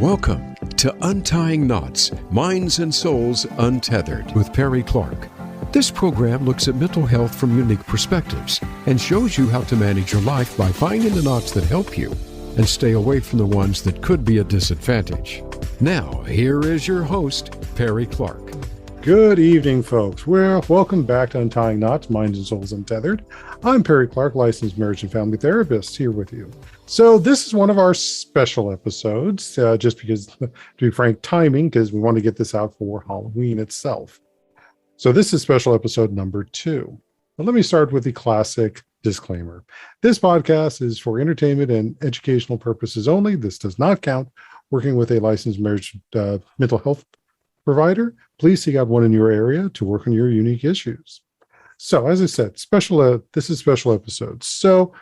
Welcome to Untying Knots, Minds and Souls Untethered with Perry Clark. This program looks at mental health from unique perspectives and shows you how to manage your life by finding the knots that help you and stay away from the ones that could be a disadvantage. Now, here is your host, Perry Clark. Good evening, folks. Well, welcome back to Untying Knots, Minds and Souls Untethered. I'm Perry Clark, licensed marriage and family therapist, here with you. So this is one of our special episodes, just because, to be frank, timing, because we want to get this out for Halloween itself. So this is special episode number 2. But let me start with the classic disclaimer. This podcast is for entertainment and educational purposes only. This does not count working with a licensed marriage mental health provider. Please seek out one in your area to work on your unique issues. So, as I said, this is special episodes. So,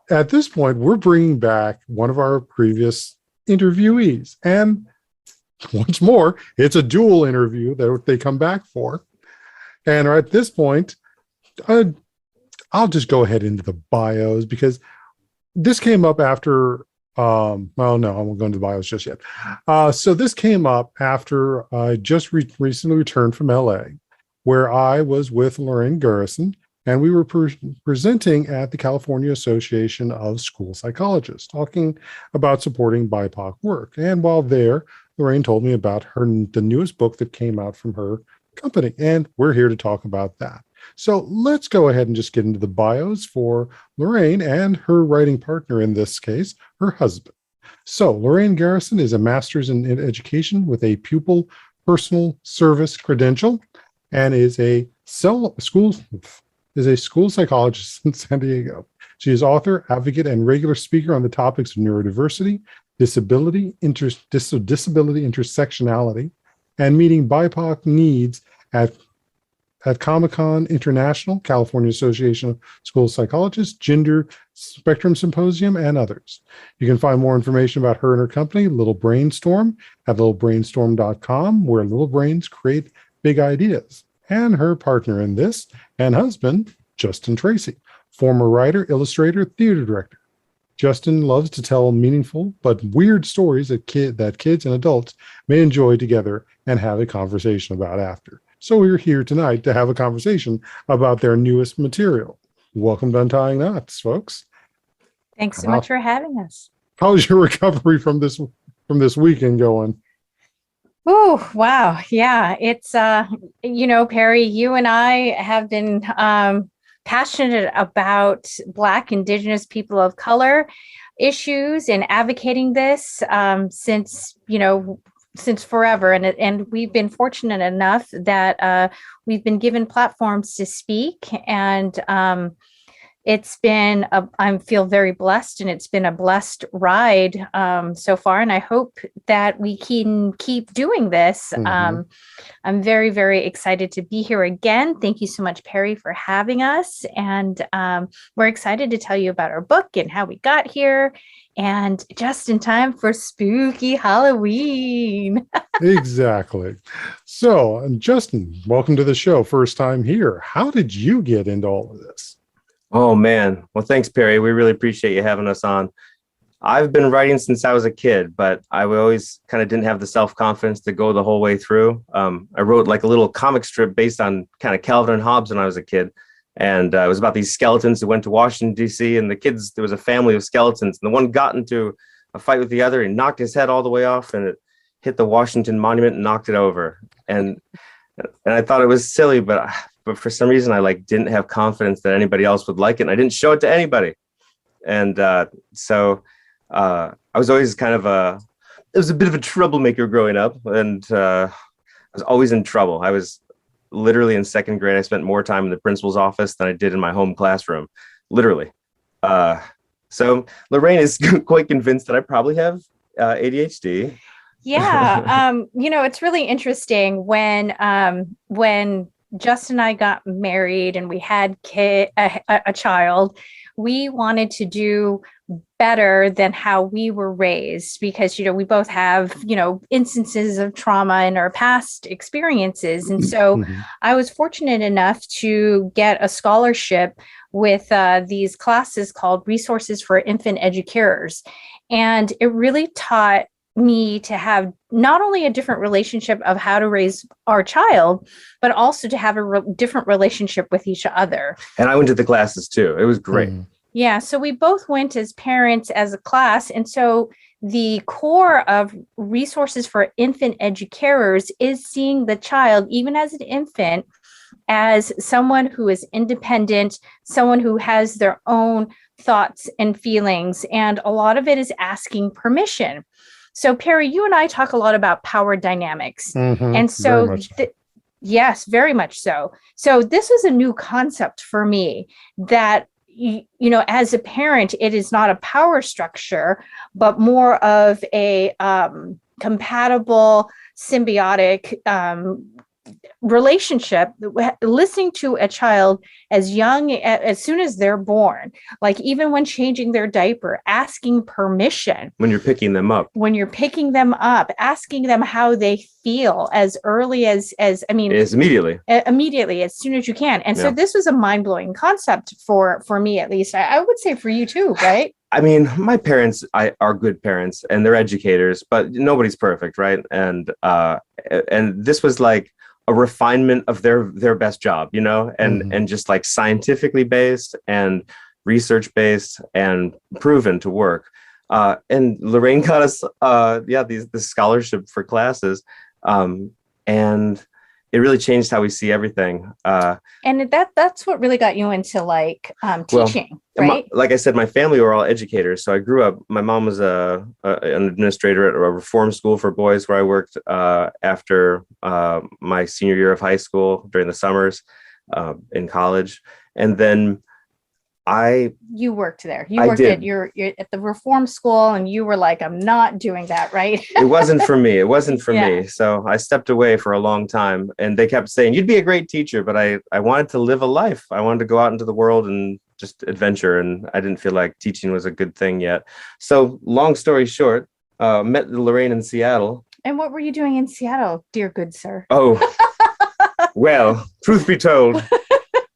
at this point, we're bringing back one of our previous interviewees, and once more, it's a dual interview that they come back for. And at this point, I'll just go ahead into the bios because this came up after. Well, no, I won't go into the bios just yet. So this came up after I just recently returned from LA, where I was with Lorran Garrison, and we were presenting at the California Association of School Psychologists, talking about supporting BIPOC work. And while there, Lorraine told me about the newest book that came out from her company, and we're here to talk about that. So let's go ahead and just get into the bios for Lorraine and her writing partner in this case, her husband. So Lorran Garrison is a master's in education with a pupil personal service credential and is a school psychologist in San Diego. She is author, advocate, and regular speaker on the topics of neurodiversity, disability intersectionality, and meeting BIPOC needs at Comic-Con International, California Association of School Psychologists, Gender Spectrum Symposium, and others. You can find more information about her and her company, Little Brainstorm, at littlebrainstorm.com, where little brains create big ideas. And her partner in this and husband, Justin Tracy, former writer, illustrator, theater director. Justin loves to tell meaningful but weird stories that kids and adults may enjoy together and have a conversation about after. So we're here tonight to have a conversation about their newest material. Welcome to Untying Knots, folks. Thanks so much for having us. How's your recovery from this weekend going? Oh, wow. Yeah, it's, Perry, you and I have been passionate about Black, Indigenous, people of color issues and advocating this since forever. And we've been fortunate enough that we've been given platforms to speak. And it's been, I feel very blessed, and it's been a blessed ride so far. And I hope that we can keep doing this. Mm-hmm. I'm very, very excited to be here again. Thank you so much, Perry, for having us. And we're excited to tell you about our book and how we got here. And just in time for spooky Halloween. Exactly. So, Justin, welcome to the show. First time here. How did you get into all of this? Oh, man. Well, thanks, Perry. We really appreciate you having us on. I've been writing since I was a kid, but I always kind of didn't have the self-confidence to go the whole way through. I wrote like a little comic strip based on kind of Calvin and Hobbes when I was a kid. And it was about these skeletons who went to Washington, D.C. And there was a family of skeletons. And the one got into a fight with the other and knocked his head all the way off. And it hit the Washington Monument and knocked it over. And I thought it was silly, but for some reason, I didn't have confidence that anybody else would like it. And I didn't show it to anybody. And so I was always it was a bit of a troublemaker growing up. And I was always in trouble. I was literally in second grade. I spent more time in the principal's office than I did in my home classroom, literally. So Lorraine is quite convinced that I probably have ADHD. Yeah. It's really interesting when Justin and I got married and we had a child, we wanted to do better than how we were raised because, we both have, instances of trauma in our past experiences. And so Mhm. I was fortunate enough to get a scholarship with these classes called Resources for Infant Educators. And it really taught me to have not only a different relationship of how to raise our child, but also to have a different relationship with each other. And I went to the classes too. It was great. Mhm. Yeah, so we both went as parents as a class. And so the core of Resources for Infant Educators is seeing the child, even as an infant, as someone who is independent, someone who has their own thoughts and feelings. And a lot of it is asking permission. So Perry, you and I talk a lot about power dynamics. Mhm. And so, Very much. yes, very much so. So this was a new concept for me that, as a parent, it is not a power structure, but more of a compatible, symbiotic relationship, listening to a child as young as soon as they're born, like even when changing their diaper, asking permission When you're picking them up. Asking them how they feel as early as It's immediately. immediately, as soon as you can. And so this was a mind-blowing concept for me, at least. I would say for you too, right? I mean, my parents are good parents and they're educators, but nobody's perfect, right? And this was like a refinement of their best job, and just like scientifically based and research based and proven to work. And Lorraine got us, this scholarship for classes, and it really changed how we see everything. And that's what really got you into teaching, right? Like I said, my family were all educators. So I grew up, my mom was an administrator at a reform school for boys where I worked after my senior year of high school during the summers in college. And then you worked there. You worked at you're at the reform school and you were like, I'm not doing that, right? It wasn't for me. It wasn't for me. So I stepped away for a long time and they kept saying, you'd be a great teacher, but I wanted to live a life. I wanted to go out into the world and just adventure. And I didn't feel like teaching was a good thing yet. So long story short, met Lorraine in Seattle. And what were you doing in Seattle, dear good sir? Oh, well, truth be told,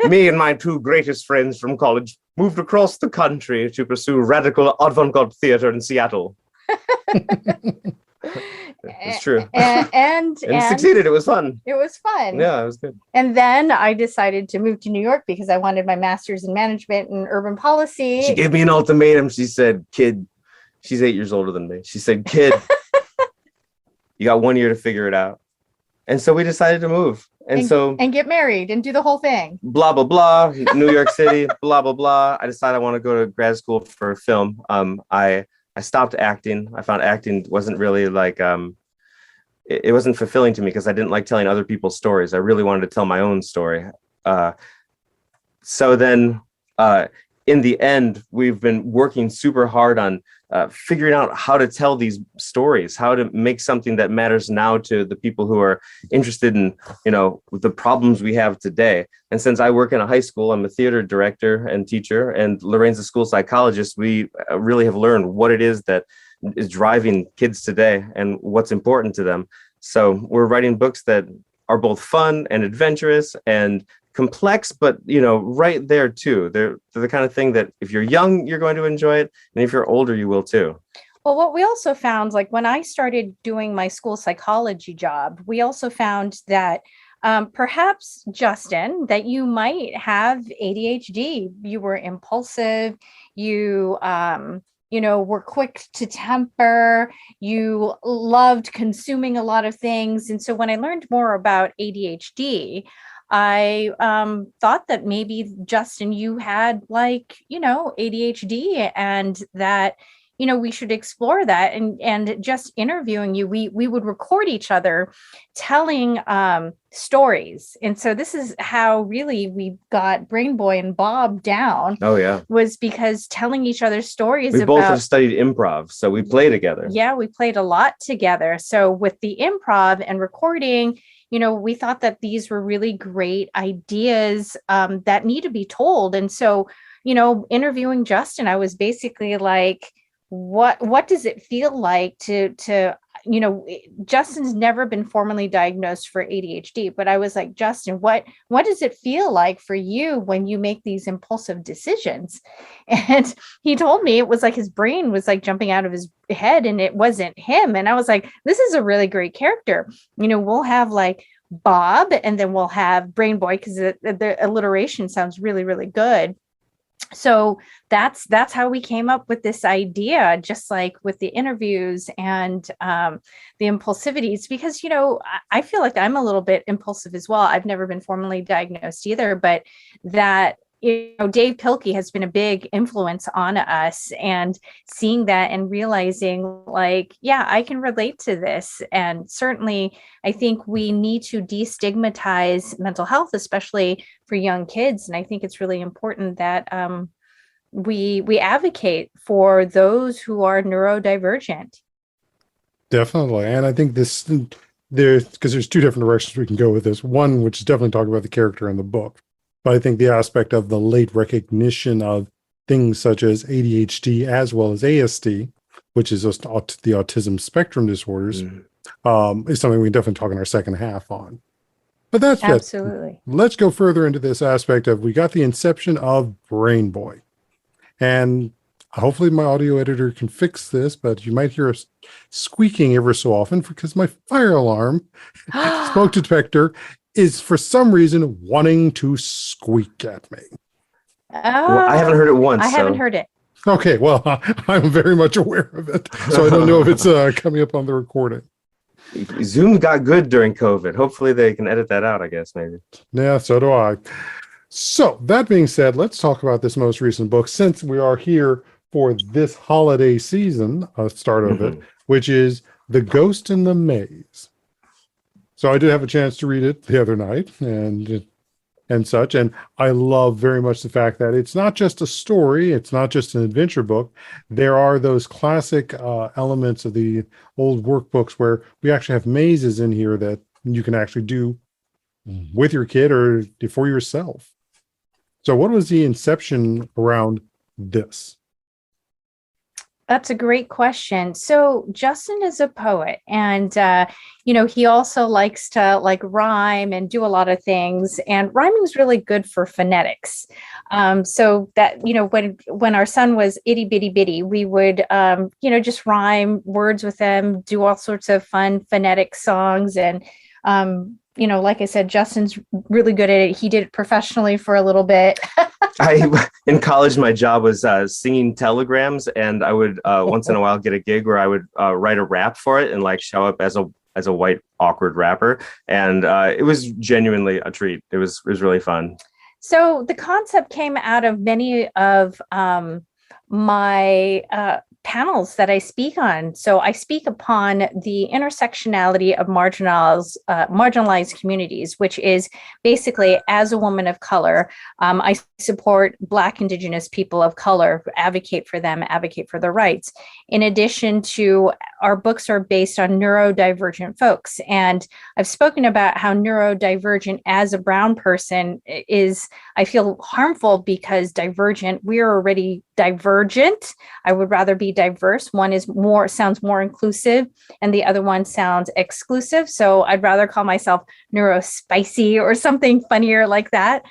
me and my two greatest friends from college moved across the country to pursue radical avant-garde theater in Seattle. It's true. And succeeded. It was fun. It was fun. Yeah, it was good. And then I decided to move to New York because I wanted my master's in management and urban policy. She gave me an ultimatum. She said, kid, she's 8 years older than me. She said, kid, you got 1 year to figure it out. And so we decided to move. And get married and do the whole thing. Blah, blah, blah. New York City, blah, blah, blah. I decided I want to go to grad school for film. I stopped acting. I found acting wasn't really it wasn't fulfilling to me because I didn't like telling other people's stories. I really wanted to tell my own story. So then in the end, we've been working super hard on figuring out how to tell these stories, how to make something that matters now to the people who are interested in, the problems we have today. And since I work in a high school, I'm a theater director and teacher, and Lorraine's a school psychologist, we really have learned what it is that is driving kids today and what's important to them. So we're writing books that are both fun and adventurous and complex, but right there too. They're the kind of thing that if you're young, you're going to enjoy it, and if you're older, you will too. Well, what we also found, like when I started doing my school psychology job, we also found that perhaps, Justin, that you might have ADHD. You were impulsive. You were quick to temper. You loved consuming a lot of things. And so when I learned more about ADHD, I thought that maybe, Justin, you had ADHD and that, we should explore that. And just interviewing you, we would record each other telling stories. And so this is how really we got Brain Boy and Bob down. Oh, yeah. Was because telling each other stories. We both have studied improv, so we play together. Yeah, we played a lot together. So with the improv and recording, we thought that these were really great ideas that need to be told. And so, interviewing Justin, I was basically like, what does it feel like to Justin's never been formally diagnosed for ADHD, but I was like, Justin, what does it feel like for you when you make these impulsive decisions? And he told me it was like his brain was like jumping out of his head and it wasn't him. And I was like, this is a really great character. We'll have like Bob and then we'll have Brain Boy, because the alliteration sounds really, really good. So that's how we came up with this idea, just like with the interviews and the impulsivities, because, I feel like I'm a little bit impulsive as well. I've never been formally diagnosed either, but that, Dave Pilkey has been a big influence on us, and seeing that and realizing like, yeah, I can relate to this. And certainly I think we need to destigmatize mental health, especially for young kids. And I think it's really important that we advocate for those who are neurodivergent. Definitely. And I think there's two different directions we can go with this. One, which is definitely talking about the character in the book. But I think the aspect of the late recognition of things such as ADHD as well as ASD, which is just the autism spectrum disorders, is something we can definitely talk in our second half on. But that's absolutely. Let's go further into this aspect of, we got the inception of Brain Boy. And hopefully my audio editor can fix this, but you might hear us squeaking ever so often because my fire alarm smoke detector is for some reason wanting to squeak at me. Oh, well, I haven't heard it once. I haven't heard it. Okay, well, I'm very much aware of it, so I don't know if it's coming up on the recording. Zoom got good during COVID. Hopefully they can edit that out, I guess, maybe. Yeah, so do I. So that being said, let's talk about this most recent book, since we are here for this holiday season, start of it, which is The Ghost in the Maze. So I did have a chance to read it the other night and such. And I love very much the fact that it's not just a story. It's not just an adventure book. There are those classic elements of the old workbooks where we actually have mazes in here that you can actually do with your kid or for yourself. So what was the inception around this? That's a great question. So Justin is a poet, and he also likes to like rhyme and do a lot of things. And rhyming is really good for phonetics. So that when our son was itty bitty bitty, we would just rhyme words with them, do all sorts of fun phonetic songs, and like I said, Justin's really good at it. He did it professionally for a little bit. In college, my job was singing telegrams, and I would once in a while get a gig where I would write a rap for it and like show up as a white awkward rapper, and it was genuinely a treat. It was really fun. So the concept came out of many of my panels that I speak on. So I speak upon the intersectionality of marginalized communities, which is basically, as a woman of color, I support Black, Indigenous people of color, advocate for them, advocate for their rights. In addition to, our books are based on neurodivergent folks. And I've spoken about how neurodivergent as a brown person is, I feel, harmful because divergent, we're already divergent. I would rather be diverse. One is sounds more inclusive, and the other one sounds exclusive. So I'd rather call myself neurospicy or something funnier like that.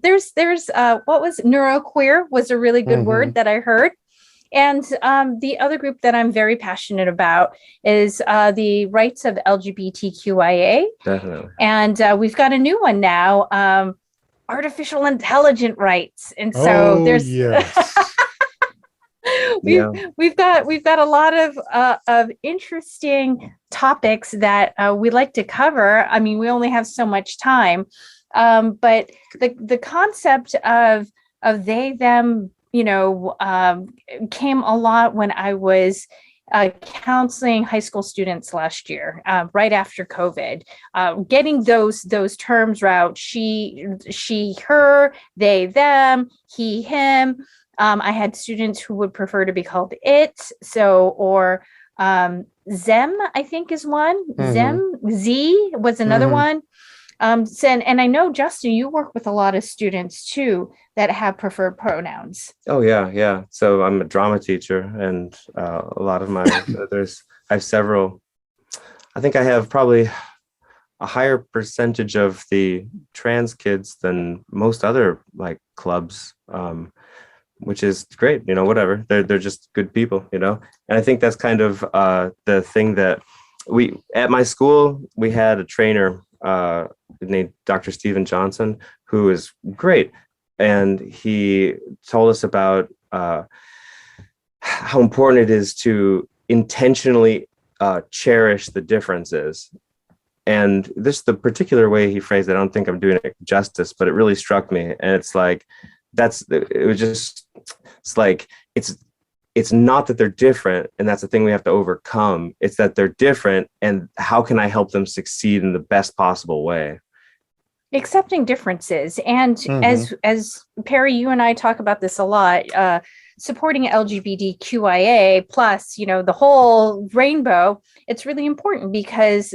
There's what was neuroqueer was a really good word that I heard. And the other group that I'm very passionate about is the rights of LGBTQIA. Definitely. And we've got a new one now, artificial intelligent rights. And so there's yes. we've got a lot of interesting topics that we like to cover. I mean, we only have so much time, but the concept of they them came a lot when I was counseling high school students last year, right after COVID, getting those terms out. She, her, they, them, he, him. I had students who would prefer to be called it. So, or Zem, I think, is one. Mhm. Zem, Z was another Mhm. one. And I know, Justin, you work with a lot of students too that have preferred pronouns. Oh yeah. So I'm a drama teacher, and a lot of my I have several. I think I have probably a higher percentage of the trans kids than most other like clubs, which is great. Whatever. They're just good people. And I think that's kind of the thing that we at my school we had a trainer named Dr. Stephen Johnson, who is great, and he told us about how important it is to intentionally cherish the differences. And this, the particular way he phrased it, I don't think I'm doing it justice, but it really struck me. And it's like, it's like, it's not that they're different, and that's the thing we have to overcome. It's that they're different, and how can I help them succeed in the best possible way? Accepting differences. And as Perry, you and I talk about this a lot, supporting LGBTQIA plus, the whole rainbow, it's really important because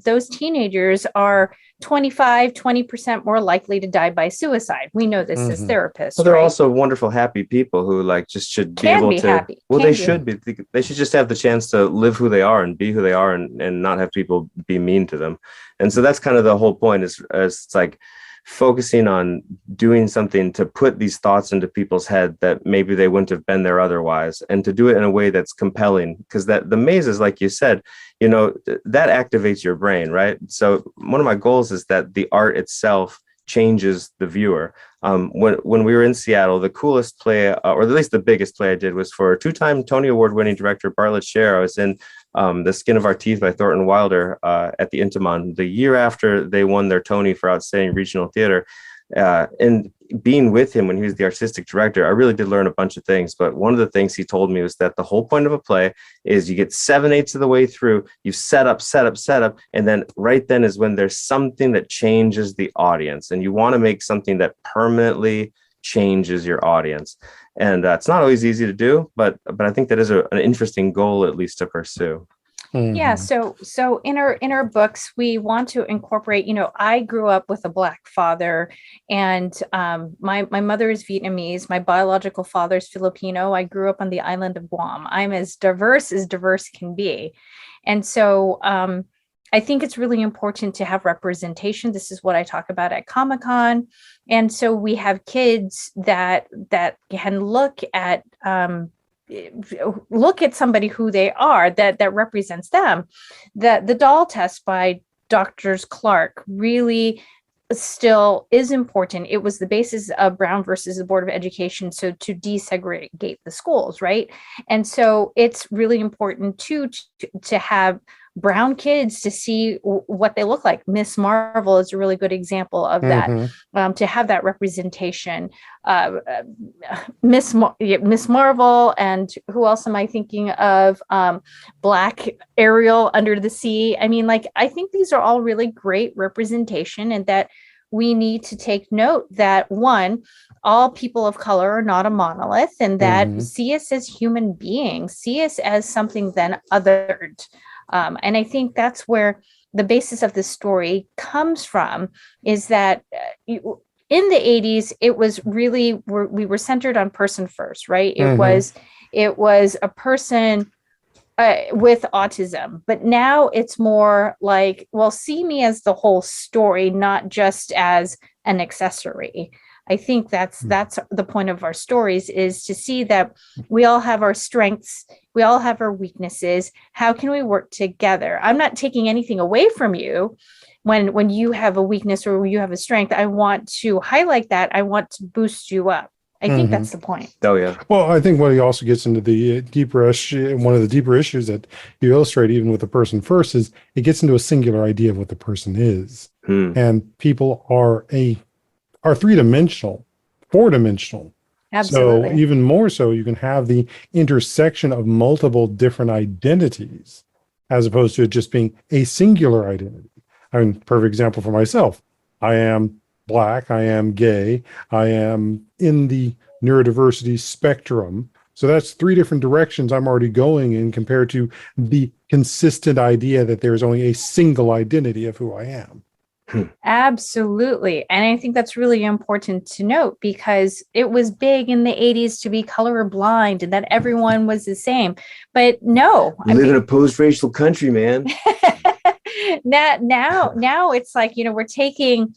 those teenagers are 20% more likely to die by suicide. We know this as therapists. Well, they're right? also wonderful, happy people who just should be Can able be to. happy. Well, Can they be. should be. They should just have the chance to live who they are and be who they are, and not have people be mean to them. And so that's kind of the whole point. Is it's like focusing on doing something to put these thoughts into people's head that maybe they wouldn't have been there otherwise, and to do it in a way that's compelling, because that the mazes, like you said, that activates your brain, right? So one of my goals is that the art itself changes the viewer. When we were in Seattle, the coolest play, or at least the biggest play I did, was for two-time Tony Award-winning director Bartlett Sher. I was in The Skin of Our Teeth by Thornton Wilder at the Intiman the year after they won their Tony for Outstanding Regional Theater. And being with him when he was the artistic director, I really did learn a bunch of things. But one of the things he told me was that the whole point of a play is you get 7/8 of the way through, you set up, and then right then is when there's something that changes the audience. And you want to make something that permanently changes your audience. And it's not always easy to do, but I think that is an interesting goal, at least, to pursue. Yeah. So in our books, we want to incorporate, I grew up with a Black father, and my mother is Vietnamese. My biological father is Filipino. I grew up on the island of Guam. I'm as diverse can be. And so I think it's really important to have representation. This is what I talk about at Comic-Con. And so we have kids that can look at somebody who they are, that represents them. The doll test by Drs. Clark really still is important. It was the basis of Brown versus the Board of Education, so to desegregate the schools, right? And so it's really important to have brown kids to see what they look like. Miss Marvel is a really good example of that. To have that representation. Miss Marvel, and who else am I thinking of? Black Ariel Under the Sea. I mean, I think these are all really great representation, and that we need to take note that, one, all people of color are not a monolith, and that see us as human beings, see us as something then othered. And I think that's where the basis of the story comes from, is that in the 80s, it was really, we were centered on person first, right? It was a person with autism, but now it's more like, well, see me as the whole story, not just as an accessory. I think that's the point of our stories, is to see that we all have our strengths, we all have our weaknesses. How can we work together? I'm not taking anything away from you when you have a weakness or you have a strength. I want to highlight that. I want to boost you up. I think that's the point. Oh, yeah. Well, I think when he also gets into the deeper issue, one of the deeper issues that you illustrate, even with the person first, is it gets into a singular idea of what the person is. And people are three-dimensional, four-dimensional. Absolutely. So even more so, you can have the intersection of multiple different identities, as opposed to it just being a singular identity. I mean, perfect example for myself. I am Black, I am gay, I am in the neurodiversity spectrum, So that's three different directions I'm already going in compared to the consistent idea that there's only a single identity of who I am. Absolutely. And I think that's really important to note because it was big in the 80s to be colorblind and that everyone was the same. But no, We live in a post-racial country, man. now it's like, we're taking,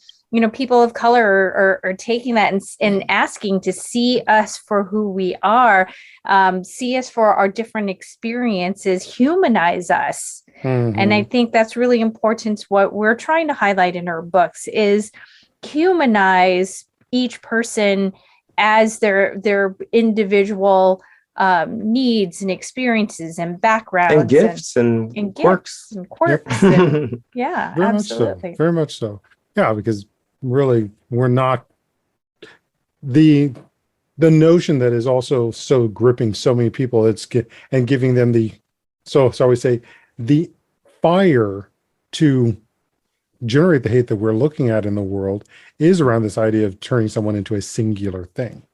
people of color are taking that and asking to see us for who we are, see us for our different experiences, humanize us. Mm-hmm. And I think that's really important. What we're trying to highlight in our books is humanize each person as their individual needs and experiences and backgrounds and gifts and quirks. Yep. And, yeah, Very absolutely. much so. Very much so. Yeah, because really we're not the notion that is also so gripping so many people. And giving them so I would say the fire to generate the hate that we're looking at in the world is around this idea of turning someone into a singular thing.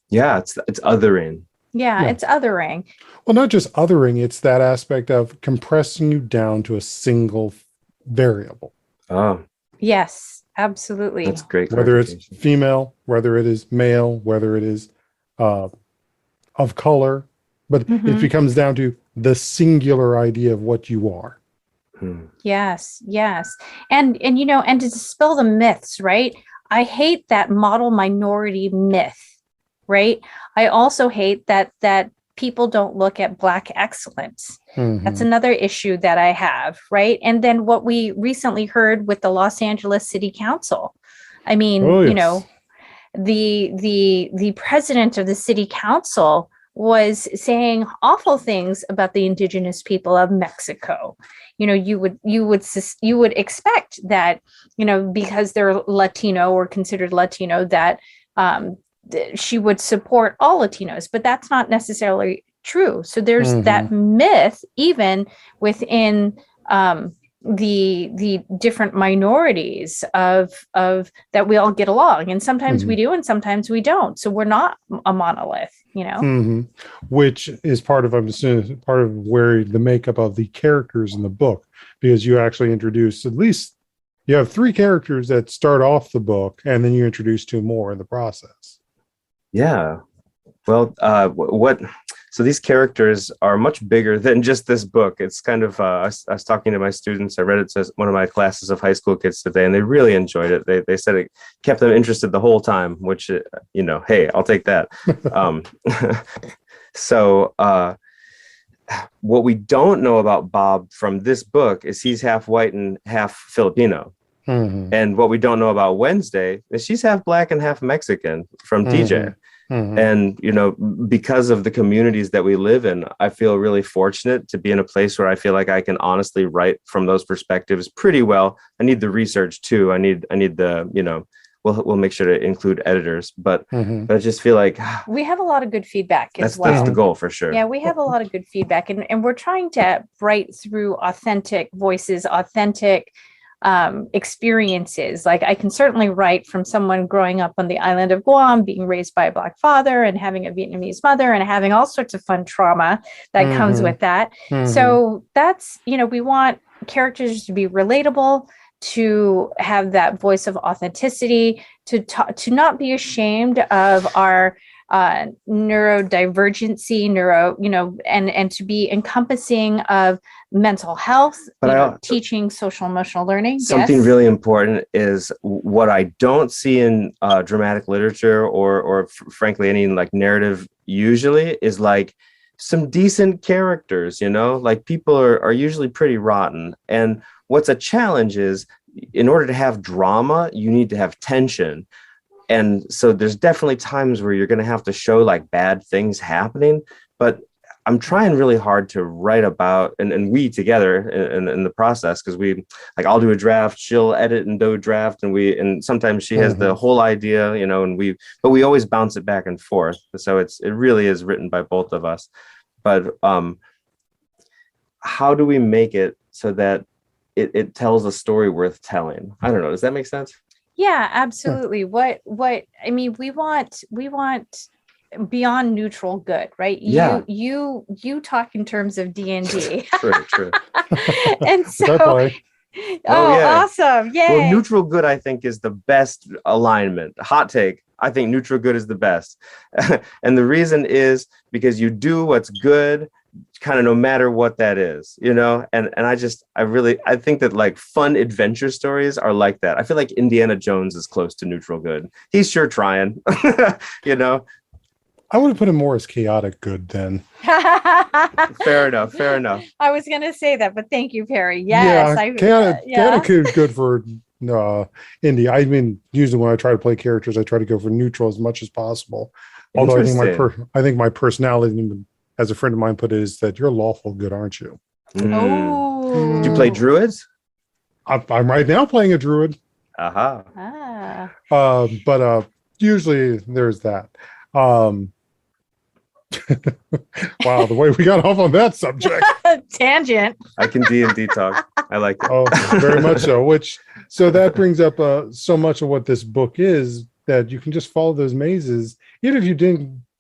Yeah, it's othering. Yeah, it's othering. Well, not just othering, it's that aspect of compressing you down to a single variable. Oh, yes, absolutely. That's great. Whether it's female, whether it is male, whether it is of color, but it becomes down to the singular idea of what you are. Yes. And and to dispel the myths, right? I hate that model minority myth, right? I also hate that people don't look at Black excellence. That's another issue that I have, right? And then what we recently heard with the Los Angeles City Council. I mean, the president of the city council was saying awful things about the indigenous people of Mexico. You would expect that, because they're Latino or considered Latino, that she would support all Latinos, but that's not necessarily true. So there's that myth even within the different minorities of that we all get along, and sometimes we do and sometimes we don't. So we're not a monolith, which is part of where the makeup of the characters in the book, because you actually introduce you have three characters that start off the book and then you introduce two more in the process. Yeah. Well, so these characters are much bigger than just this book. It's kind of, I was talking to my students. I read it to one of my classes of high school kids today, and they really enjoyed it. They said it kept them interested the whole time, which, hey, I'll take that. So what we don't know about Bob from this book is he's half white and half Filipino. And what we don't know about Wednesday is she's half Black and half Mexican from TJ. And, because of the communities that we live in, I feel really fortunate to be in a place where I feel like I can honestly write from those perspectives pretty well. I need the research too. I need the, we'll make sure to include editors, but I just feel like we have a lot of good feedback as well. That's the goal for sure. Yeah, we have a lot of good feedback, and we're trying to write through authentic voices, authentic experiences. Like I can certainly write from someone growing up on the island of Guam, being raised by a Black father and having a Vietnamese mother and having all sorts of fun trauma that comes with that. So that's, we want characters to be relatable, to have that voice of authenticity, to not be ashamed of our neurodivergency, and to be encompassing of mental health, teaching social emotional learning. Something really important is what I don't see in dramatic literature or frankly any like narrative usually is like some decent characters, like people are usually pretty rotten. And what's a challenge is in order to have drama, you need to have tension. And so there's definitely times where you're going to have to show like bad things happening, but I'm trying really hard to write about, and we together in the process, because I'll do a draft, she'll edit and do a draft, and sometimes she has the whole idea, but we always bounce it back and forth. So it really is written by both of us. But how do we make it so that it tells a story worth telling? I don't know. Does that make sense? Yeah, absolutely. What I mean, we want beyond neutral good, right? Yeah. You talk in terms of D&D. True. And so, Fair play. Yeah. awesome. Yay. Well, neutral good, I think, is the best alignment. Hot take. I think neutral good is the best. And the reason is because you do what's good, kind of no matter what that is, you know? And I think that like fun adventure stories are like that. I feel like Indiana Jones is close to neutral good. He's sure trying, you know? I would have put him more as chaotic good then. Fair enough. I was going to say that, but thank you, Perry. Yes. Chaotic is good for indie. I mean, usually when I try to play characters, I try to go for neutral as much as possible. Although I think my personality, as a friend of mine put it, is that you're lawful good, aren't you? Oh. Do you play druids? I'm right now playing a druid. Aha. But usually there's that. Wow, the way we got off on that subject. Tangent. I can D&D talk. I like it. Oh, very much so. So that brings up so much of what this book is, that you can just follow those mazes. Even if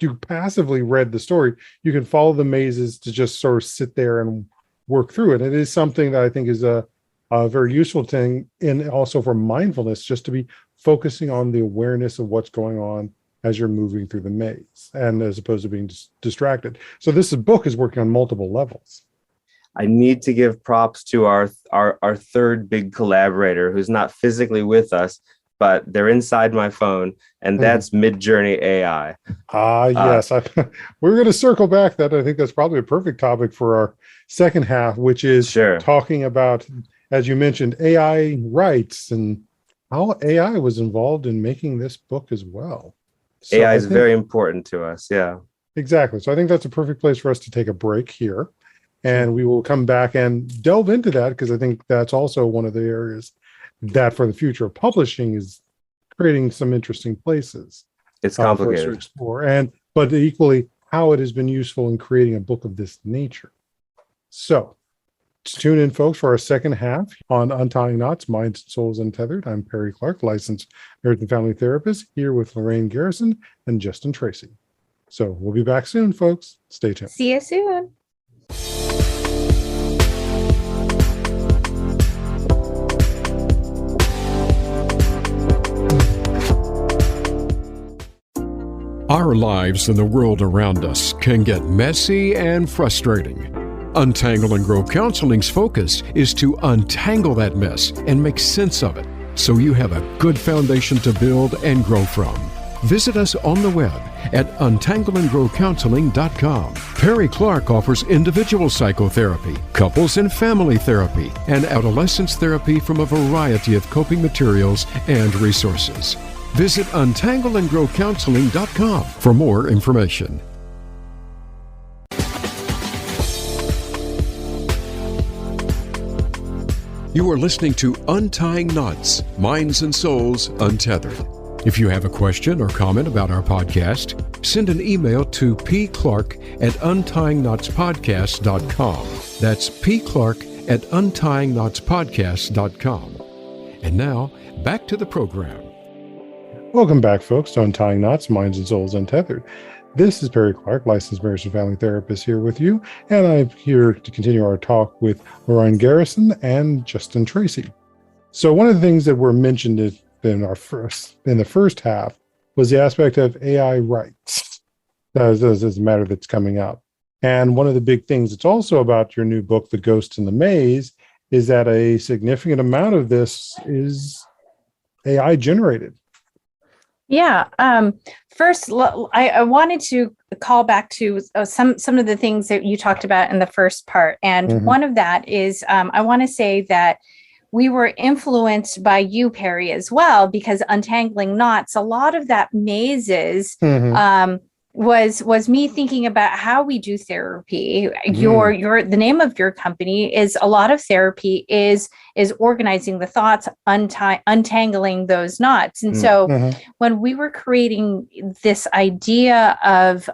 you passively read the story, you can follow the mazes to just sort of sit there and work through it. It is something that I think is a very useful thing, and also for mindfulness, just to be focusing on the awareness of what's going on as you're moving through the maze, and as opposed to being distracted. So this book is working on multiple levels. I need to give props to our third big collaborator, who's not physically with us, but they're inside my phone, and that's Midjourney AI. Yes. We're going to circle back that. I think that's probably a perfect topic for our second half, which is talking about, as you mentioned, AI rights and how AI was involved in making this book as well. So AI is very important to us. Yeah, exactly. So I think that's a perfect place for us to take a break here, and we will come back and delve into that, because I think that's also one of the areas that for the future of publishing is creating some interesting places. It's complicated for us to explore, but equally how it has been useful in creating a book of this nature. So tune in, folks, for our second half on Untying Knots, Minds and Souls Untethered. I'm Perry Clark, licensed marriage and family therapist, here with Lorran Garrison and Justin Tracy. So we'll be back soon, folks. Stay tuned. See you soon. Our lives and the world around us can get messy and frustrating. Untangle and Grow Counseling's focus is to untangle that mess and make sense of it, so you have a good foundation to build and grow from. Visit us on the web at untangleandgrowcounseling.com. Perry Clark offers individual psychotherapy, couples and family therapy, and adolescence therapy from a variety of coping materials and resources. Visit untangleandgrowcounseling.com for more information. You are listening to Untying Knots, Minds and Souls Untethered. If you have a question or comment about our podcast, send an email to pclark@untyingknotspodcast.com. That's pclark@untyingknotspodcast.com. And now, back to the program. Welcome back, folks, to Untying Knots, Minds and Souls Untethered. This is Perry Clark, licensed marriage and family therapist, here with you, and I'm here to continue our talk with Lorran Garrison and Justin Tracy. So one of the things that were mentioned in the first half was the aspect of AI rights as a matter that's coming up. And one of the big things that's also about your new book, The Ghost in the Maze, is that a significant amount of this is AI generated. Yeah. First, I wanted to call back to some of the things that you talked about in the first part. And one of that is I want to say that we were influenced by you, Perry, as well, because Untangling Knots, a lot of that mazes was me thinking about how we do therapy. The name of your company is a lot of therapy is organizing the thoughts, untangling those knots. And so when we were creating this idea of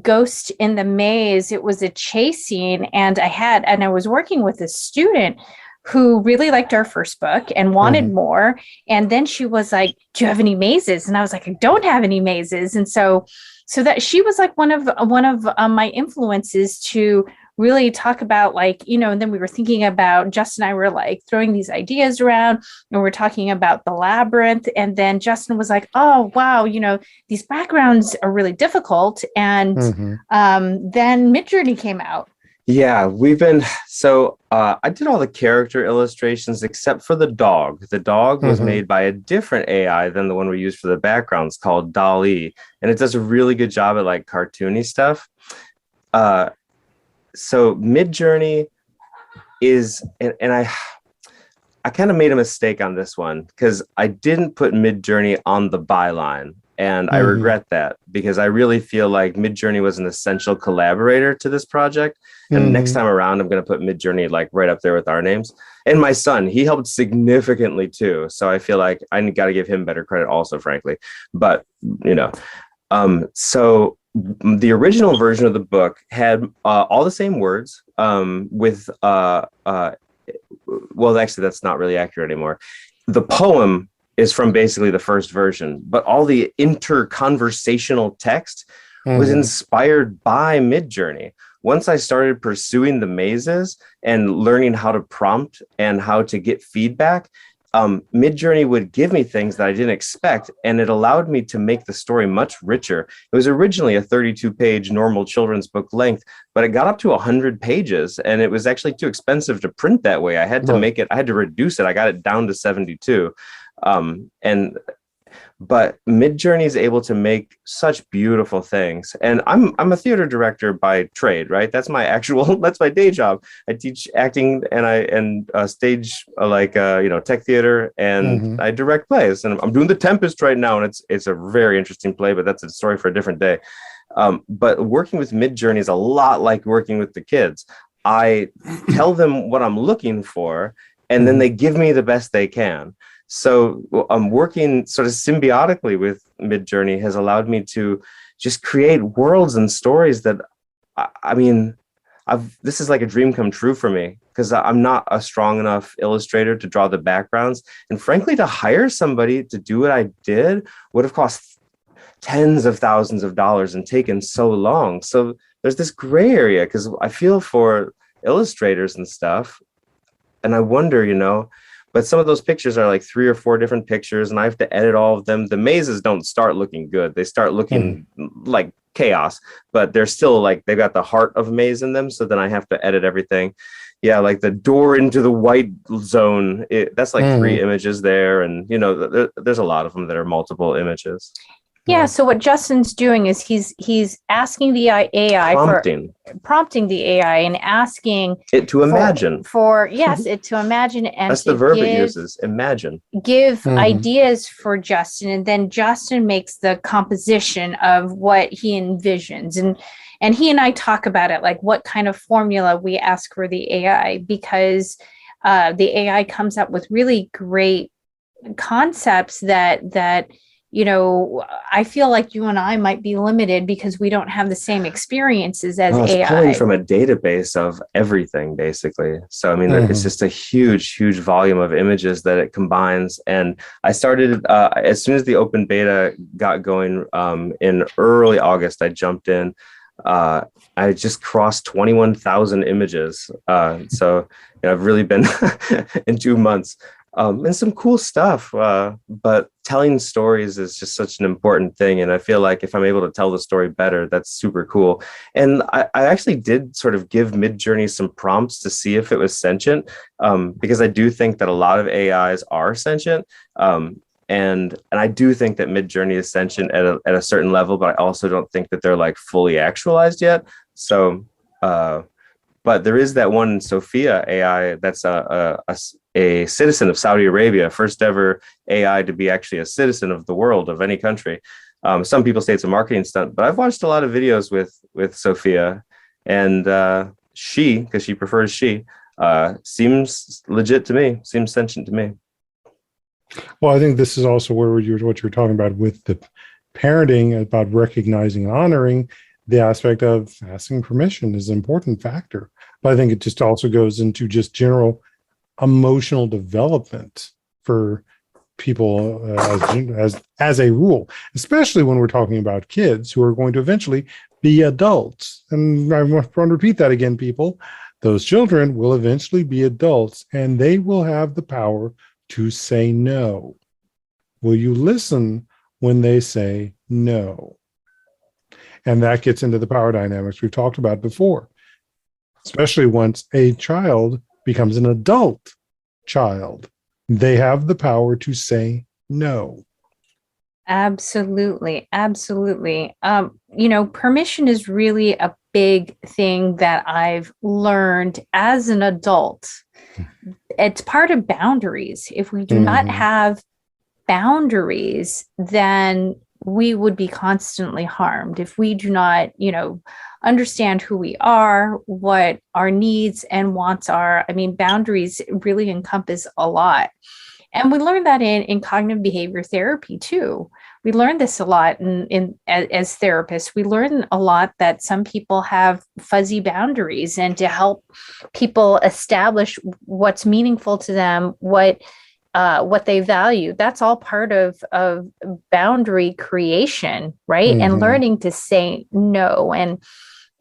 ghost in the maze, it was a chase scene, and I was working with a student who really liked our first book and wanted more. And then she was like, "Do you have any mazes?" And I was like, "I don't have any mazes." And so so that she was like one of my influences to really talk about, like, and then we were thinking about, Justin and I were like throwing these ideas around, and we're talking about the labyrinth, and then Justin was like, oh wow, these backgrounds are really difficult, and then Midjourney came out. Yeah, I did all the character illustrations except for the dog. The dog was made by a different AI than the one we used for the backgrounds, called DALL-E, and it does a really good job at like cartoony stuff. So Midjourney is, and I kind of made a mistake on this one because I didn't put Midjourney on the byline. And I regret that, because I really feel like Midjourney was an essential collaborator to this project. And next time around, I'm going to put Midjourney like right up there with our names. And my son, he helped significantly too. So I feel like I got to give him better credit also, frankly. But, so the original version of the book had all the same words with, well, actually, that's not really accurate anymore. The poem is from basically the first version, but all the interconversational text was inspired by Midjourney. Once I started pursuing the mazes and learning how to prompt and how to get feedback, Midjourney would give me things that I didn't expect, and it allowed me to make the story much richer. It was originally a 32-page normal children's book length, but it got up to 100 pages, and it was actually too expensive to print that way. I had to make it, I had to reduce it. I got it down to 72. But Midjourney is able to make such beautiful things. And I'm a theater director by trade, right? That's my that's my day job. I teach acting and stage tech theater, and I direct plays. And I'm doing The Tempest right now, and it's a very interesting play, but that's a story for a different day. But working with Midjourney is a lot like working with the kids. I tell them what I'm looking for, and then they give me the best they can. So working sort of symbiotically with Midjourney has allowed me to just create worlds and stories that, this is like a dream come true for me, because I'm not a strong enough illustrator to draw the backgrounds. And frankly, to hire somebody to do what I did would have cost tens of thousands of dollars and taken so long. So there's this gray area, because I feel for illustrators and stuff. And I wonder, but some of those pictures are like 3 or 4 different pictures, and I have to edit all of them. The mazes don't start looking good. They start looking like chaos, but they're still like, they've got the heart of a maze in them. So then I have to edit everything. Yeah, like the door into the white zone, that's like 3 images there. And, there's a lot of them that are multiple images. Yeah. So what Justin's doing is he's asking the AI prompting the AI and asking it to imagine it to imagine, and that's the verb it uses, imagine. Give ideas for Justin, and then Justin makes the composition of what he envisions, and he and I talk about it, like what kind of formula we ask for the AI, because the AI comes up with really great concepts that I feel like you and I might be limited because we don't have the same experiences as AI. It's pulling from a database of everything, basically. So, it's just a huge, huge volume of images that it combines. And I started, as soon as the open beta got going in early August, I jumped in. I just crossed 21,000 images. So I've really been in 2 months. And some cool stuff, but telling stories is just such an important thing. And I feel like if I'm able to tell the story better, that's super cool. And I actually did sort of give Midjourney some prompts to see if it was sentient, because I do think that a lot of AIs are sentient. And I do think that Midjourney is sentient at a certain level, but I also don't think that they're like fully actualized yet. So, but there is that one Sophia AI that's a citizen of Saudi Arabia, first ever AI to be actually a citizen of the world, of any country. Some people say it's a marketing stunt, but I've watched a lot of videos with Sophia, and because she prefers she, seems legit to me, seems sentient to me. Well, I think this is also where what you're talking about with the parenting, about recognizing and honoring. The aspect of asking permission is an important factor. But I think it just also goes into just general emotional development for people as a rule, especially when we're talking about kids who are going to eventually be adults. And I want to repeat that again, people. Those children will eventually be adults, and they will have the power to say no. Will you listen when they say no? And that gets into the power dynamics we've talked about before, especially once a child becomes an adult child. They have the power to say no. Absolutely. Absolutely. Permission is really a big thing that I've learned as an adult. It's part of boundaries. If we do not have boundaries, then we would be constantly harmed. If we do not, understand who we are, what our needs and wants are. I mean, boundaries really encompass a lot. And we learn that in cognitive behavior therapy too. We learn this a lot as therapists. We learn a lot that some people have fuzzy boundaries, and to help people establish what's meaningful to them, what they value. That's all part of boundary creation, right? And learning to say no. And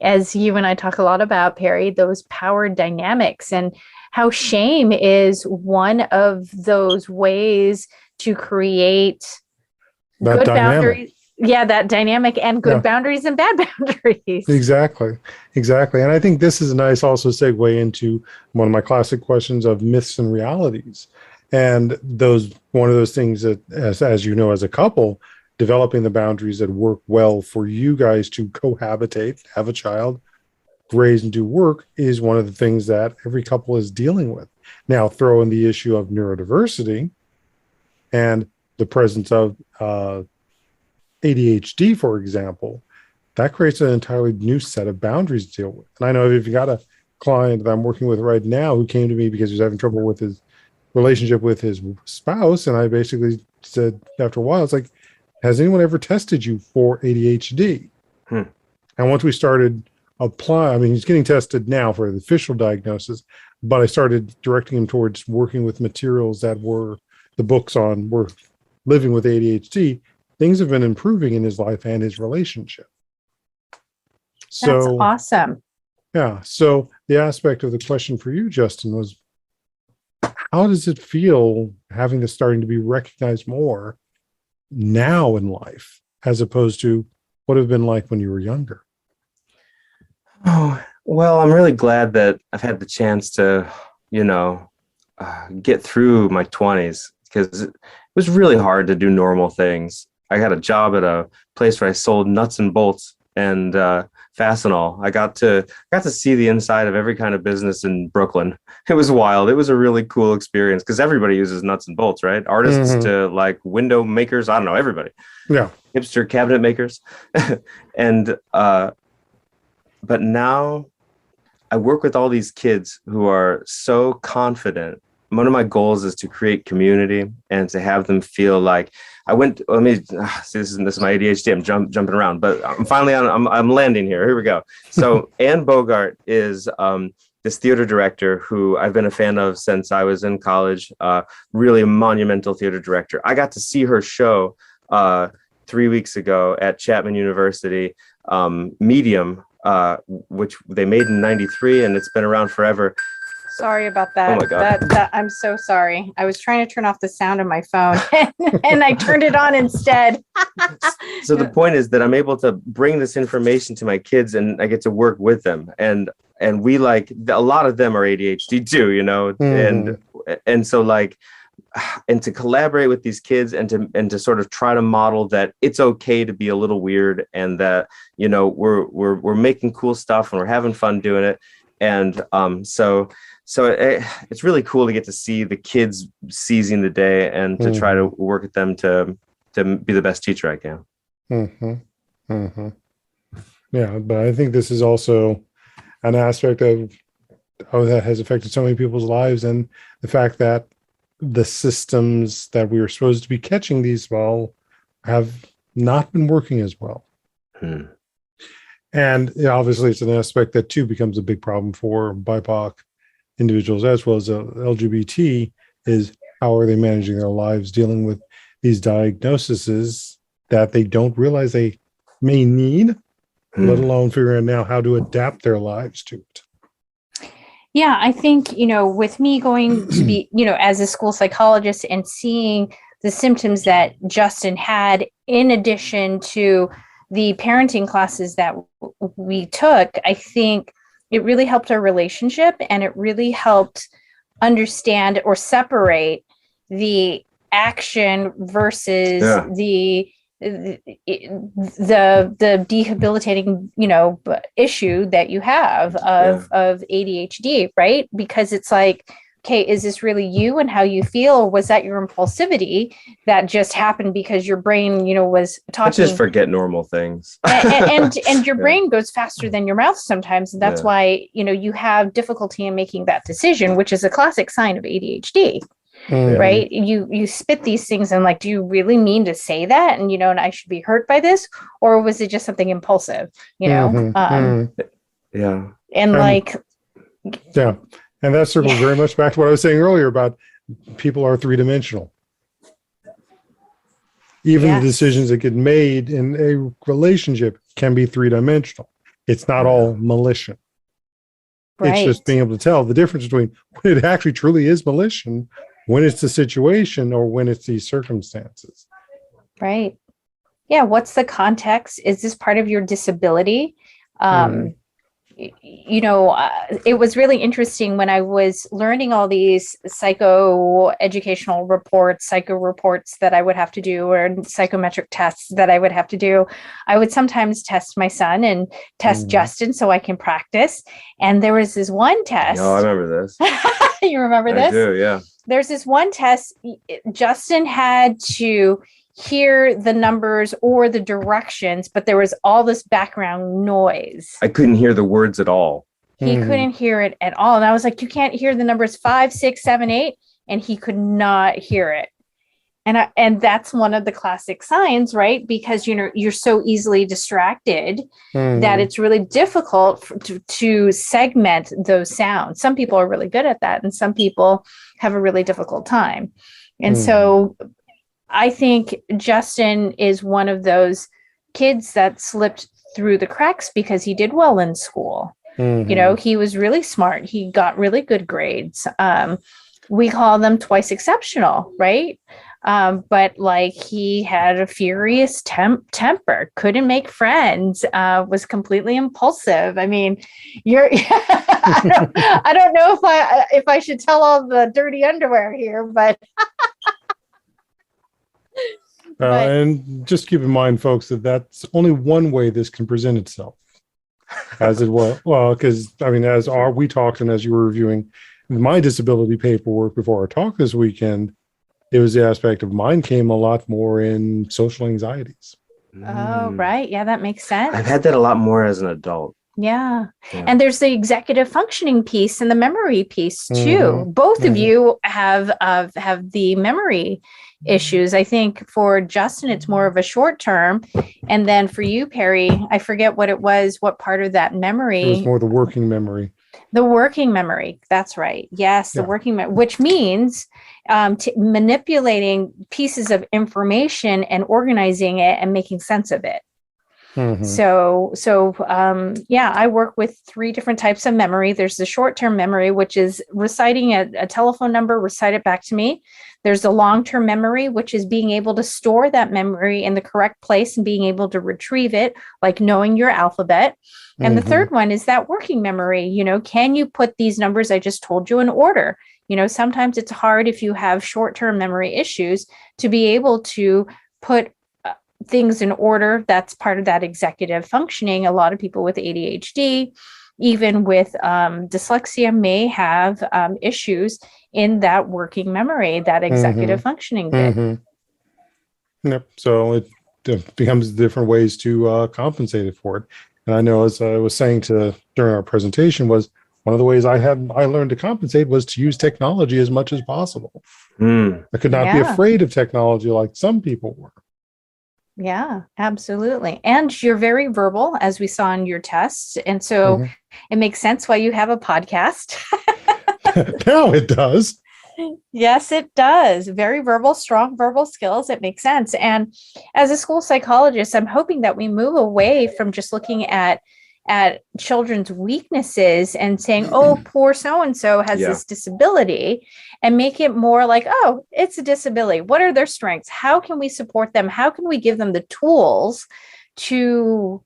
as you and I talk a lot about, Perry, those power dynamics, and how shame is one of those ways to create that good dynamic. Boundaries. Yeah, that dynamic, and good boundaries and bad boundaries. Exactly. And I think this is a nice also segue into one of my classic questions of myths and realities. And one of those things that, as you know, as a couple, developing the boundaries that work well for you guys to cohabitate, have a child, raise and do work, is one of the things that every couple is dealing with. Now, throw in the issue of neurodiversity and the presence of ADHD, for example. That creates an entirely new set of boundaries to deal with. And I know if you got a client that I'm working with right now who came to me because he was having trouble with his relationship with his spouse, and I basically said after a while, it's like, has anyone ever tested you for ADHD? And once we started he's getting tested now for the official diagnosis, but I started directing him towards working with materials that were the books on living with ADHD. Things have been improving in his life and his relationship. That's awesome. Yeah. So the aspect of the question for you, Justin, was, how does it feel having this starting to be recognized more now in life, as opposed to what it have been like when you were younger? Oh, well, I'm really glad that I've had the chance to, get through my 20s, because it was really hard to do normal things. I got a job at a place where I sold nuts and bolts and Fastenal. I got to see the inside of every kind of business in Brooklyn. It was wild. It was a really cool experience, because everybody uses nuts and bolts, right? Artists to like window makers. I don't know, everybody. Yeah. Hipster cabinet makers. And but now I work with all these kids who are so confident. One of my goals is to create community and to have them feel like this is my ADHD. I'm jumping around, but I'm finally I'm landing here. Here we go. So Anne Bogart is this theater director who I've been a fan of since I was in college. Really a monumental theater director. I got to see her show 3 weeks ago at Chapman University, Medium, which they made in '93, and it's been around forever. Sorry about that. Oh my God. I'm so sorry. I was trying to turn off the sound of my phone and I turned it on instead. So the point is that I'm able to bring this information to my kids, and I get to work with them. And we a lot of them are ADHD too, and so and to collaborate with these kids and to sort of try to model that it's okay to be a little weird, and that, we're making cool stuff and we're having fun doing it. And so it's really cool to get to see the kids seizing the day and to try to work with them to be the best teacher I can. Yeah, but I think this is also an aspect of that has affected so many people's lives, and the fact that the systems that we were supposed to be catching these well have not been working as well. And obviously it's an aspect that too becomes a big problem for BIPOC individuals as well as LGBT, is how are they managing their lives dealing with these diagnoses that they don't realize they may need, let alone figuring out now how to adapt their lives to it. Yeah, I think, with me going to be, as a school psychologist and seeing the symptoms that Justin had, in addition to the parenting classes that we took, I think it really helped our relationship, and it really helped understand or separate the action versus the debilitating, issue that you have of ADHD, right? Because it's like, okay, is this really you and how you feel, or was that your impulsivity that just happened because your brain, was talking? I just forget normal things. and your brain goes faster than your mouth sometimes. And that's why, you have difficulty in making that decision, which is a classic sign of ADHD. Right? You spit these things and like, do you really mean to say that? And, and I should be hurt by this, or was it just something impulsive, And like, yeah. And that circles very much back to what I was saying earlier about people are three-dimensional. Even the decisions that get made in a relationship can be three-dimensional. It's not all malicious. Right. It's just being able to tell the difference between when it actually truly is malicious, when it's the situation, or when it's these circumstances. Right. Yeah. What's the context? Is this part of your disability? It was really interesting when I was learning all these psycho-educational reports, psycho reports that I would have to do, or psychometric tests that I would have to do. I would sometimes test my son and test Justin so I can practice. And there was this one test. Oh, I remember this. You remember this? I do, yeah. There's this one test. Justin had to hear the numbers or the directions, but there was all this background noise. I couldn't hear the words at all. He couldn't hear it at all. And I was like, you can't hear the numbers 5, 6, 7, 8. And he could not hear it. And that's one of the classic signs, right? Because, you're so easily distracted that it's really difficult to segment those sounds. Some people are really good at that, and some people have a really difficult time. And so I think Justin is one of those kids that slipped through the cracks because he did well in school. He was really smart. He got really good grades. We call them twice exceptional, right? But like, he had a furious temper, couldn't make friends, was completely impulsive. I mean, I don't know if I should tell all the dirty underwear here, but. And just keep in mind, folks, that that's only one way this can present itself. As it was, because as we talked, and as you were reviewing my disability paperwork before our talk this weekend, it was the aspect of mine came a lot more in social anxieties. Oh, right. Yeah, that makes sense. I've had that a lot more as an adult. Yeah. And there's the executive functioning piece and the memory piece too. Both of you have the memory issues. I think for Justin, it's more of a short term. And then for you, Perry, I forget what it was, what part of that memory. It was more the working memory. The working memory. That's right. Yes. The working memory, which means manipulating pieces of information and organizing it and making sense of it. So I work with 3 different types of memory. There's the short-term memory, which is reciting a telephone number, recite it back to me. There's the long-term memory, which is being able to store that memory in the correct place and being able to retrieve it, like knowing your alphabet. And the third one is that working memory. Can you put these numbers I just told you in order? Sometimes it's hard if you have short-term memory issues to be able to put things in order. That's part of that executive functioning. A lot of people with ADHD, even with dyslexia, may have issues in that working memory, that executive functioning bit. Yep. So it becomes different ways to compensate for it. And I know, as I was saying during our presentation, was one of the ways I learned to compensate was to use technology as much as possible. I could not be afraid of technology like some people were. Yeah, absolutely. And you're very verbal, as we saw in your tests. And so it makes sense why you have a podcast. Now it does. Yes, it does. Very verbal, strong verbal skills. It makes sense. And as a school psychologist, I'm hoping that we move away from just looking at children's weaknesses and saying, oh, poor so and so has this disability, and make it more like, oh, it's a disability. What are their strengths? How can we support them? How can we give them the tools to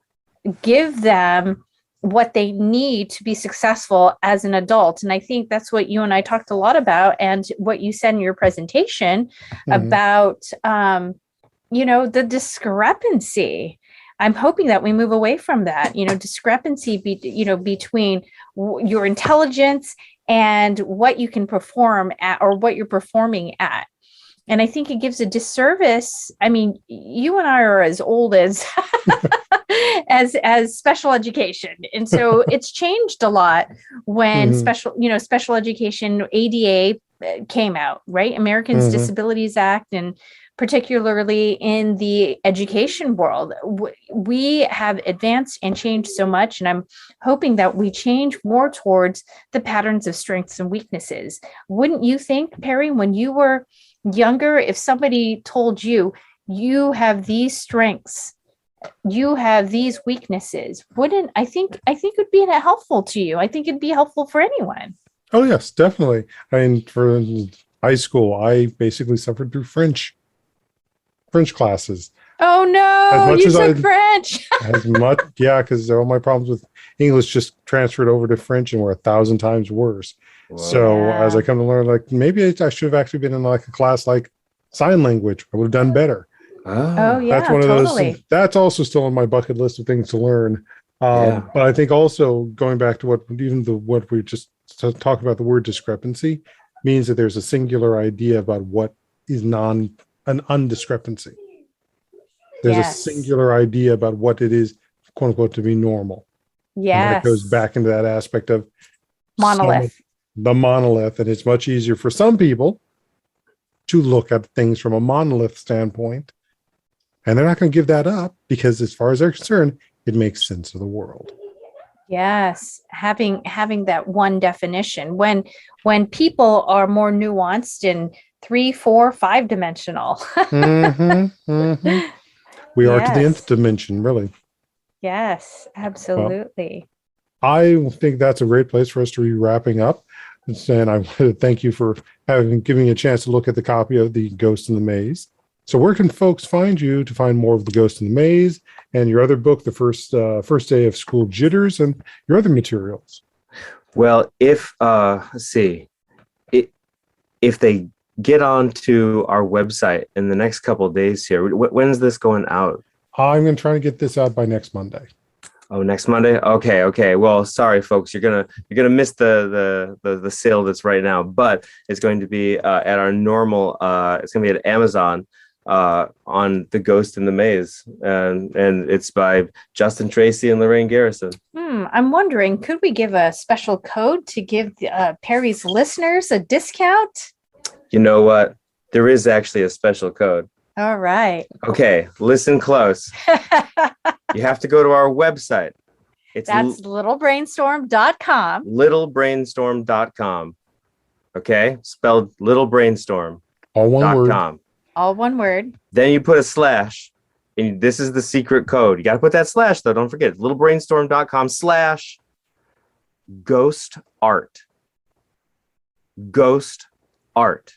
give them what they need to be successful as an adult? And I think that's what you and I talked a lot about, and what you said in your presentation about, the discrepancy. I'm hoping that we move away from that, discrepancy, between your intelligence and what you can perform at, or what you're performing at. And I think it gives a disservice. I mean, you and I are as old as as special education. And so it's changed a lot when special education, ADA came out, right? Americans Disabilities Act, and particularly in the education world, we have advanced and changed so much. And I'm hoping that we change more towards the patterns of strengths and weaknesses. Wouldn't you think, Perry, when you were younger, if somebody told you, you have these strengths, you have these weaknesses, I think it'd be helpful to you. I think it'd be helpful for anyone. Oh, yes, definitely. I mean, for high school, I basically suffered through French classes. Oh no, you took French. As much, yeah, because all my problems with English just transferred over to French and were 1,000 times worse. Whoa. So as I come to learn, like, maybe I should have actually been in like a class like sign language. I would have done better. Oh yeah, that's one of those. That's also still on my bucket list of things to learn. But I think also going back to what we just talked about, the word discrepancy means that there's a singular idea about what is an undiscrepancy. There's a singular idea about what it is, quote unquote, to be normal. Yes. And that goes back into that aspect of monolith. The monolith. And it's much easier for some people to look at things from a monolith standpoint. And they're not going to give that up because, as far as they're concerned, it makes sense of the world. Yes, having that one definition. When people are more nuanced and 3, 4, 5 dimensional. We are to the nth dimension, really. Yes, absolutely. Well, I think that's a great place for us to be wrapping up. And I want to thank you for giving me a chance to look at the copy of The Ghost in the Maze. So where can folks find you to find more of The Ghost in the Maze and your other book, The First Day of School Jitters, and your other materials? Well, if if they get onto our website in the next couple of days here, when's this going out? I'm going to try to get this out by next Monday. Oh, next Monday? Okay. Well, sorry, folks, you're gonna miss the sale that's right now, but it's going to be at our normal. It's going to be at Amazon on The Ghost in the Maze, and it's by Justin Tracy and Lorran Garrison. I'm wondering, could we give a special code to give Perry's listeners a discount? You know what? There is actually a special code. All right. Okay, listen close. You have to go to our website. That's littlebrainstorm.com. Littlebrainstorm.com. Okay, spelled littlebrainstorm. All one word. All one word. Then you put a slash, and this is the secret code. You got to put that slash, though. Don't forget, littlebrainstorm.com/ghost art. Ghost art.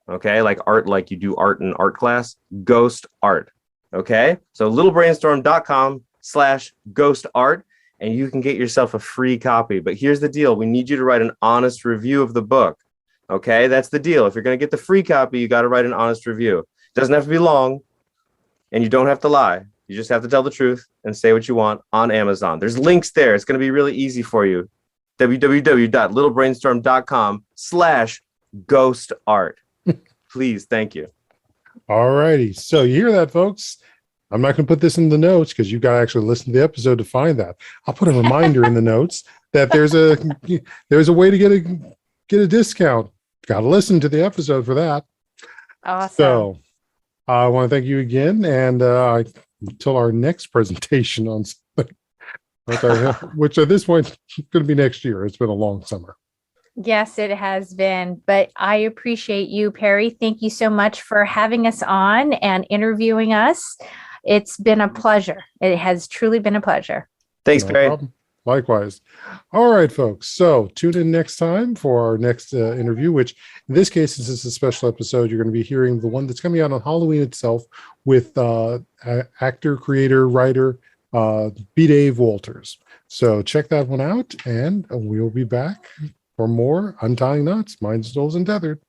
Okay, like art, like you do art in art class. Ghost art. Okay, so littlebrainstorm.com/ghost art, and you can get yourself a free copy. But here's the deal: we need you to write an honest review of the book. Okay, that's the deal. If you're going to get the free copy, you got to write an honest review. It doesn't have to be long, and you don't have to lie. You just have to tell the truth and say what you want on Amazon. There's links there. It's going to be really easy for you. www.littlebrainstorm.com/ghost art. Please, thank you. All righty. So you hear that, folks? I'm not going to put this in the notes because you got to actually listen to the episode to find that. I'll put a reminder in the notes that there's a way to get a discount. Got to listen to the episode for that. Awesome. So I want to thank you again, and until our next presentation on something, which at this point is going to be next year. It's been a long summer. Yes, it has been, but I appreciate you, Perry. Thank you so much for having us on and interviewing us. It's been a pleasure. It has truly been a pleasure. Thanks, No Perry. problem. Likewise. All right, folks. So tune in next time for our next interview, which in this case, this is a special episode. You're going to be hearing the one that's coming out on Halloween itself with actor, creator, writer, B. Dave Walters. So check that one out, and we'll be back for more Untying Knots, Minds, Souls, Untethered.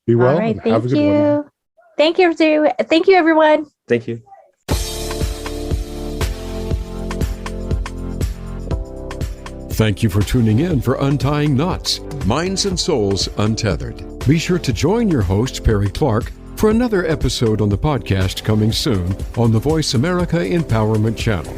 Be well All right, and have a thank good one. you. Thank you, thank you, everyone. Thank you. Thank you for tuning in for Untying Knots, Minds and Souls Untethered. Be sure to join your host, Perry Clark, for another episode on the podcast coming soon on the Voice America Empowerment Channel.